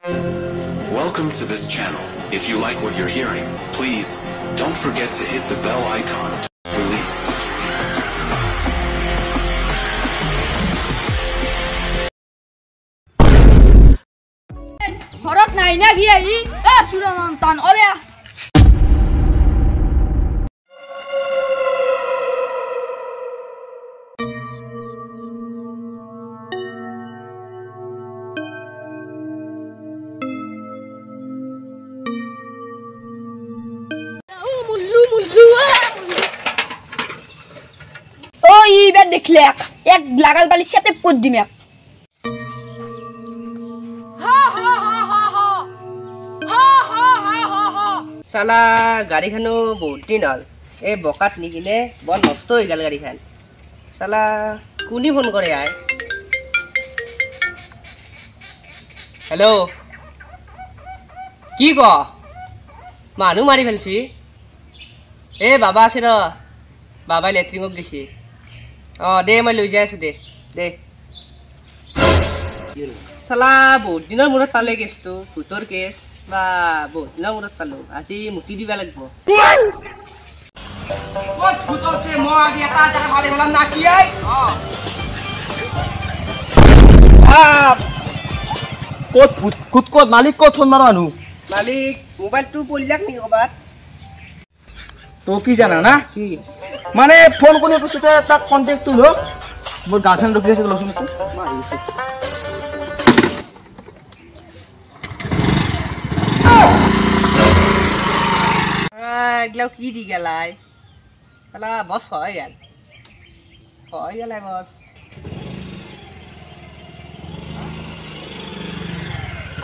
Welcome to this channel. If you like what you're hearing, please don't forget to hit the bell icon to be released. Horot na gaya i sudah nonton oleh oh iya bet declare ek lagal bali siate pod dimek साला गाड़ी खानो बहुत दिन हल ए बकात निकिने बर नष्ट हो गल गाड़ी खान साला कुनी फोन करे आए हेलो की क मानु मारी फेलছি ए बाबा আছে র बाबा লেট্রিনক গেছি দে মই লৈ যাই আছো দে साला बहुत दिনৰ মূৰত পালে কেছটো ভূতৰ কেছ বা বহুত দিনৰ মূৰত পালো আজি মুক্তি দিবা লাগিব কত ভূতৰ আছে মই আজি এটা জায়গা ভালে হলাম না কি আই কত ভূত কত মালিক কত ফোন মারানু মালিক মোবাইল টু পলিলাক নি কবাত তো কি জানা না কি মানে ফোন কোনে তো সেটা তাক কন্টাক্ট তুলো মোর গার্লফ্রেন্ড রকি আছে লসুন তো এগলাও কি দি গেলাই শালা বস হয় গেলাই বস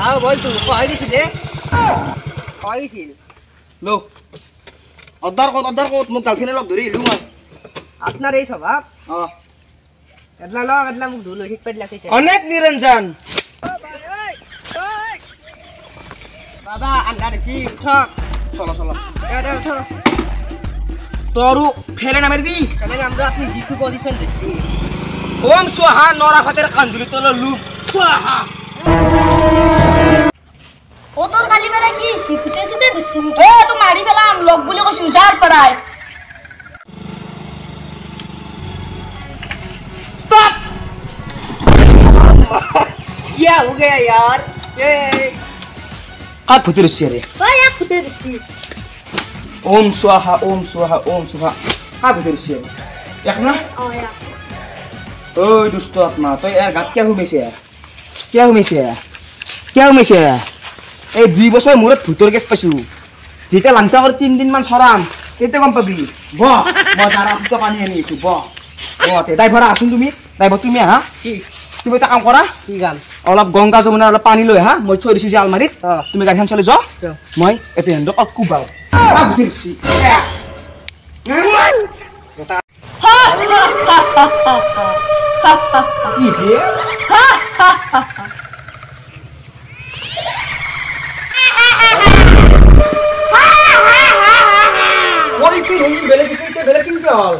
আও বল তুই কই দিছিলে কই দিছিল লো অর্ডার কত মোক গার্লফ্রেন্ড লগ ধরি লু মই আপনার এই স্বভাব এডলা মুখ ধুলো ঠিক পাইলা কইছে অনেক নিরঞ্জন বাবা আন্ডা দিছি ঠক চলো চলো এডা উঠো তোরু ফেলে না মারবি তাহলে আমরা আপনি জিতু পজিশন দিছি ওম সোহা নরা ফাতের কান্দুলি তোলো লু সোহা ও তোর খালি বেলা কি সিফুতে সিতে দুছিন এ তো মারি ফেলাম লোক বলে কইছু যার পড়ায় स्टॉप क्या हो गया यार ये কাত ভূতের রে ওই এক ফুটে দিছি ওম সোহা ওম সোহা ওম সোহা কাত ভূতের রে এক না ও ইয়া ওই দুষ্ট আত্মা তুই এর গাত কিয়া হুমেছে এই 2 বছর মূৰত ভূতৰ কেছ পাইছো যেটা লাংটা করে 3 দিন মান সরাম কেতে গম পাবি ব মই যারা তো পানি আনিছো ব তে ড্রাইভার আসুন তুমি হা কি তুমি এটা কাম করা কি গান অলপ গঙ্গা যমুনা অলপ পানী লৈ হা মই থৈ দিছো যে আলমাৰিত তুমি গাড়ীখন চলে যাও যাও। মই এতে হেন্দ অকুবাও আবিছি কি যে ওই কি হই বেলে কিছু বেলে কিনতে হল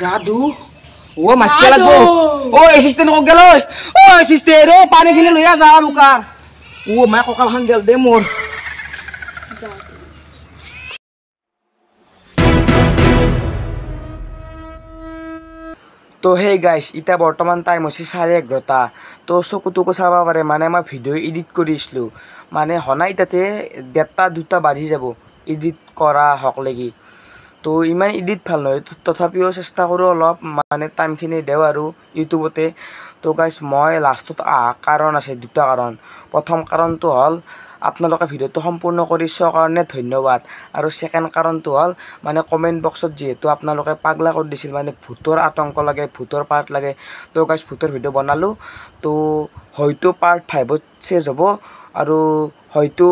জাদু ও মারতে লাগবো ও অ্যাসিস্ট্যান্ট কক গেল ও অ্যাসিস্ট্যান্ট ও পানি খিনি লইয়া যা মুকার ও মা ককাল খান গেল দে মোর তো হে গাইস ইটা বর্তমান টাইম হচ্ছে 11:30 তো চকুটুকু চাবা পারে মানে মই ভিডিও এডিট কৰিছিলো মানে হনা ইটাতে 1:30-2টা বাজি যাব এডিট কৰা হক লাগি তো ইমান এডিট ভাল নহয় তথাপিও চেষ্টা কৰো অলপ মানে টাইমখিনি দেও আৰু ইউটিউবতে তো গাইস মই লাষ্টত কাৰণ আছে দুটা কাৰণ প্ৰথম কাৰণটো হল আপোনালোকে ভিডিওটো সম্পূৰ্ণ কৰি চোৱাৰ কাৰণে ধন্যবাদ আৰু সেকেন্ড কাৰণটো হল মানে কমেন্ট বক্সত যেহেতু আপোনালোকে পাগলা কৰি দিছিল মানে ভূতৰ আতংক লাগে ভূতৰ পাৰ্ট লাগে তো গাইস ভূতৰ ভিডিও বনালো তো হয়তো পাৰ্ট 5 চেজ হ'ব আৰু হয়তো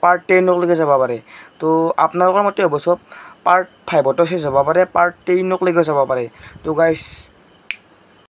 পাৰ্ট 10 লৈকে যাব পাৰে তো আপোনালোকৰ মতে হ'ব সব পাৰ্ট 5 তো চেজ হ'ব পাৰে পাৰ্ট 10 লৈকে যাব পাৰে তো গাইস